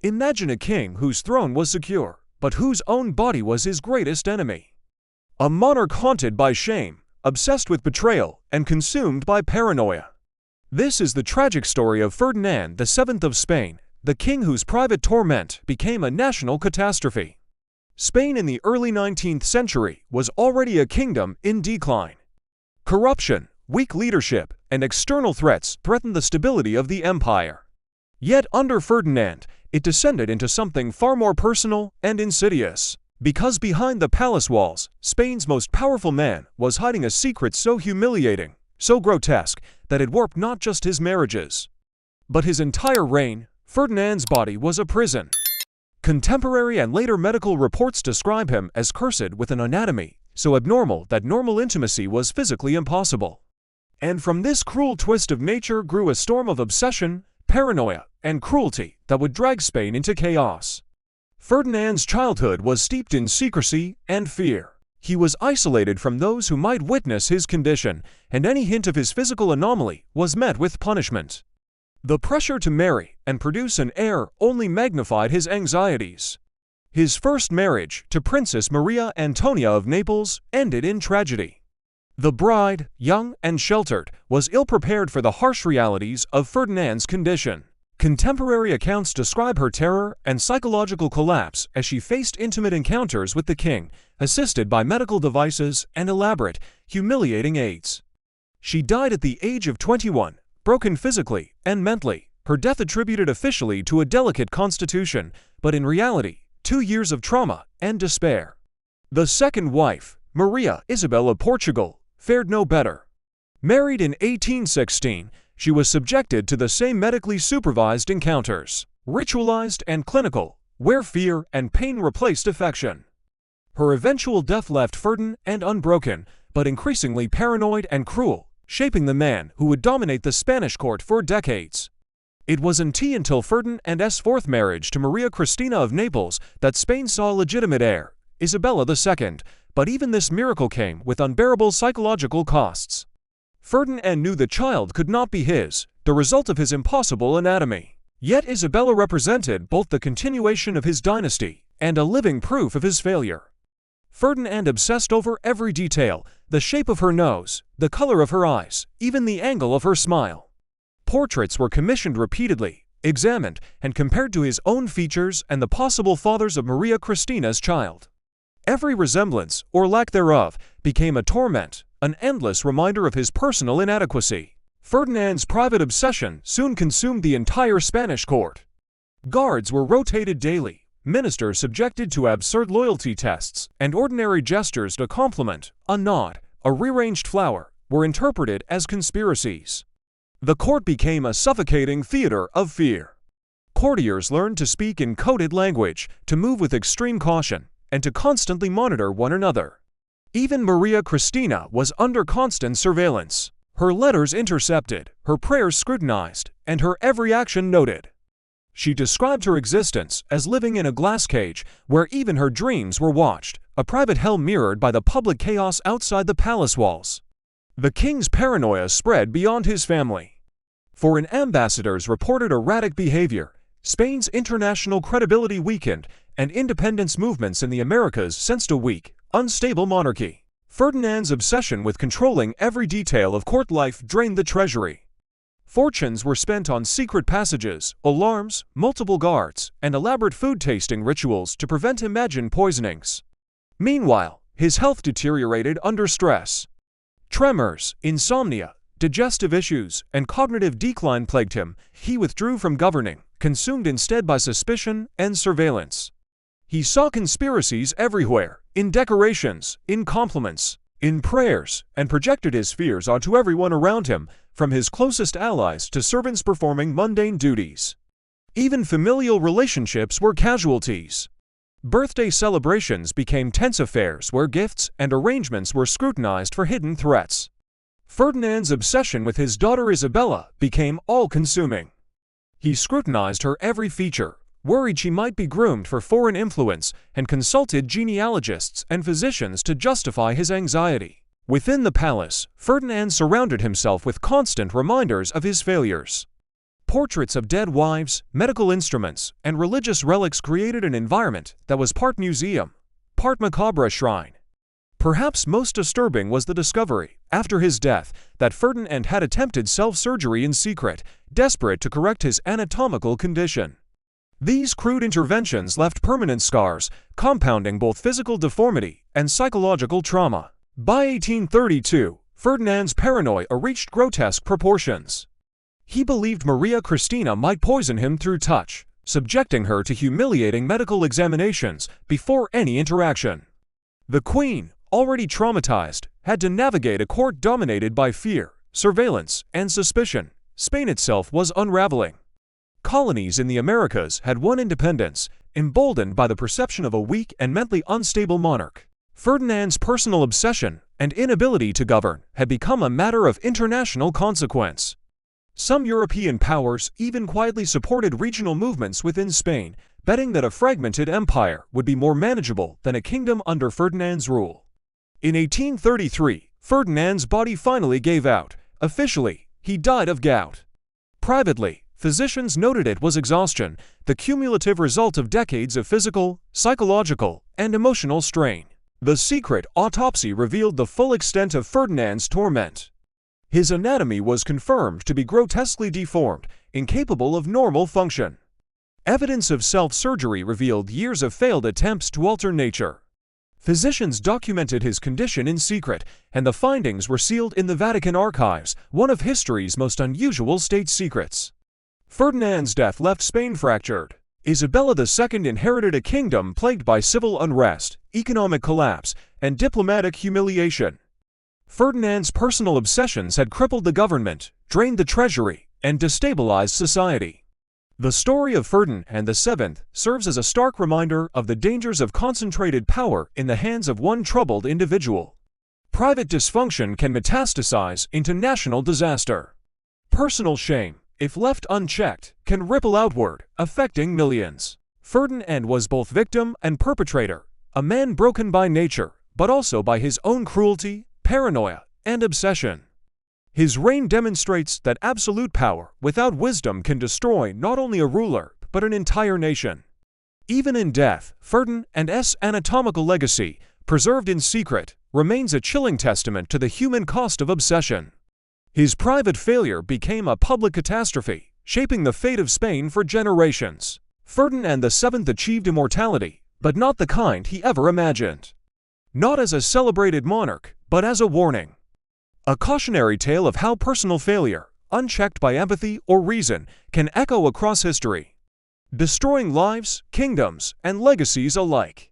Imagine a king whose throne was secure, but whose own body was his greatest enemy. A monarch haunted by shame, obsessed with betrayal, and consumed by paranoia. This is the tragic story of Ferdinand VII of Spain, the king whose private torment became a national catastrophe. Spain in the early 19th century was already a kingdom in decline. Corruption, weak leadership, and external threats threatened the stability of the empire. Yet under Ferdinand, it descended into something far more personal and insidious. Because behind the palace walls, Spain's most powerful man was hiding a secret so humiliating, so grotesque, that it warped not just his marriages, but his entire reign. Ferdinand's body was a prison. Contemporary and later medical reports describe him as cursed with an anatomy so abnormal that normal intimacy was physically impossible. And from this cruel twist of nature grew a storm of obsession, paranoia, and cruelty that would drag Spain into chaos. Ferdinand's childhood was steeped in secrecy and fear. He was isolated from those who might witness his condition, and any hint of his physical anomaly was met with punishment. The pressure to marry and produce an heir only magnified his anxieties. His first marriage, to Princess Maria Antonia of Naples, ended in tragedy. The bride, young and sheltered, was ill-prepared for the harsh realities of Ferdinand's condition. Contemporary accounts describe her terror and psychological collapse as she faced intimate encounters with the king, assisted by medical devices and elaborate, humiliating aids. She died at the age of 21, broken physically and mentally, her death attributed officially to a delicate constitution, but in reality, 2 years of trauma and despair. The second wife, Maria Isabel of Portugal, fared no better. Married in 1816, she was subjected to the same medically supervised encounters, ritualized and clinical, where fear and pain replaced affection. Her eventual death left Ferdinand unbroken, but increasingly paranoid and cruel, shaping the man who would dominate the Spanish court for decades. It wasn't until Ferdinand's fourth marriage to Maria Cristina of Naples that Spain saw a legitimate heir, Isabella II, but even this miracle came with unbearable psychological costs. Ferdinand knew the child could not be his, the result of his impossible anatomy. Yet Isabella represented both the continuation of his dynasty and a living proof of his failure. Ferdinand obsessed over every detail, the shape of her nose, the color of her eyes, even the angle of her smile. Portraits were commissioned repeatedly, examined, and compared to his own features and the possible fathers of Maria Cristina's child. Every resemblance, or lack thereof, became a torment, an endless reminder of his personal inadequacy. Ferdinand's private obsession soon consumed the entire Spanish court. Guards were rotated daily, ministers subjected to absurd loyalty tests, and ordinary gestures to compliment, a nod, a rearranged flower, were interpreted as conspiracies. The court became a suffocating theater of fear. Courtiers learned to speak in coded language, to move with extreme caution, and to constantly monitor one another. Even Maria Cristina was under constant surveillance, her letters intercepted, her prayers scrutinized, and her every action noted. She described her existence as living in a glass cage where even her dreams were watched, a private hell mirrored by the public chaos outside the palace walls. The king's paranoia spread beyond his family. Foreign ambassadors reported erratic behavior, Spain's international credibility weakened, and independence movements in the Americas sensed a weak, unstable monarchy. Ferdinand's obsession with controlling every detail of court life drained the treasury. Fortunes were spent on secret passages, alarms, multiple guards, and elaborate food-tasting rituals to prevent imagined poisonings. Meanwhile, his health deteriorated under stress. Tremors, insomnia, digestive issues, and cognitive decline plagued him. He withdrew from governing, consumed instead by suspicion and surveillance. He saw conspiracies everywhere, in decorations, in compliments, in prayers, and projected his fears onto everyone around him, from his closest allies to servants performing mundane duties. Even familial relationships were casualties. Birthday celebrations became tense affairs where gifts and arrangements were scrutinized for hidden threats. Ferdinand's obsession with his daughter Isabella became all-consuming. He scrutinized her every feature, worried she might be groomed for foreign influence, and consulted genealogists and physicians to justify his anxiety. Within the palace, Ferdinand surrounded himself with constant reminders of his failures. Portraits of dead wives, medical instruments, and religious relics created an environment that was part museum, part macabre shrine. Perhaps most disturbing was the discovery, after his death, that Ferdinand had attempted self-surgery in secret, desperate to correct his anatomical condition. These crude interventions left permanent scars, compounding both physical deformity and psychological trauma. By 1832, Ferdinand's paranoia reached grotesque proportions. He believed Maria Cristina might poison him through touch, subjecting her to humiliating medical examinations before any interaction. The Queen, already traumatized, had to navigate a court dominated by fear, surveillance, and suspicion. Spain itself was unraveling. Colonies in the Americas had won independence, emboldened by the perception of a weak and mentally unstable monarch. Ferdinand's personal obsession and inability to govern had become a matter of international consequence. Some European powers even quietly supported regional movements within Spain, betting that a fragmented empire would be more manageable than a kingdom under Ferdinand's rule. In 1833, Ferdinand's body finally gave out. Officially, he died of gout. Privately, physicians noted it was exhaustion, the cumulative result of decades of physical, psychological, and emotional strain. The secret autopsy revealed the full extent of Ferdinand's torment. His anatomy was confirmed to be grotesquely deformed, incapable of normal function. Evidence of self-surgery revealed years of failed attempts to alter nature. Physicians documented his condition in secret, and the findings were sealed in the Vatican archives, one of history's most unusual state secrets. Ferdinand's death left Spain fractured. Isabella II inherited a kingdom plagued by civil unrest, economic collapse, and diplomatic humiliation. Ferdinand's personal obsessions had crippled the government, drained the treasury, and destabilized society. The story of Ferdinand VII serves as a stark reminder of the dangers of concentrated power in the hands of one troubled individual. Private dysfunction can metastasize into national disaster. Personal shame, if left unchecked, can ripple outward, affecting millions. Ferdinand was both victim and perpetrator, a man broken by nature, but also by his own cruelty, paranoia, and obsession. His reign demonstrates that absolute power without wisdom can destroy not only a ruler, but an entire nation. Even in death, Ferdinand's anatomical legacy, preserved in secret, remains a chilling testament to the human cost of obsession. His private failure became a public catastrophe, shaping the fate of Spain for generations. Ferdinand VII achieved immortality, but not the kind he ever imagined. Not as a celebrated monarch, but as a warning. A cautionary tale of how personal failure, unchecked by empathy or reason, can echo across history, destroying lives, kingdoms, and legacies alike.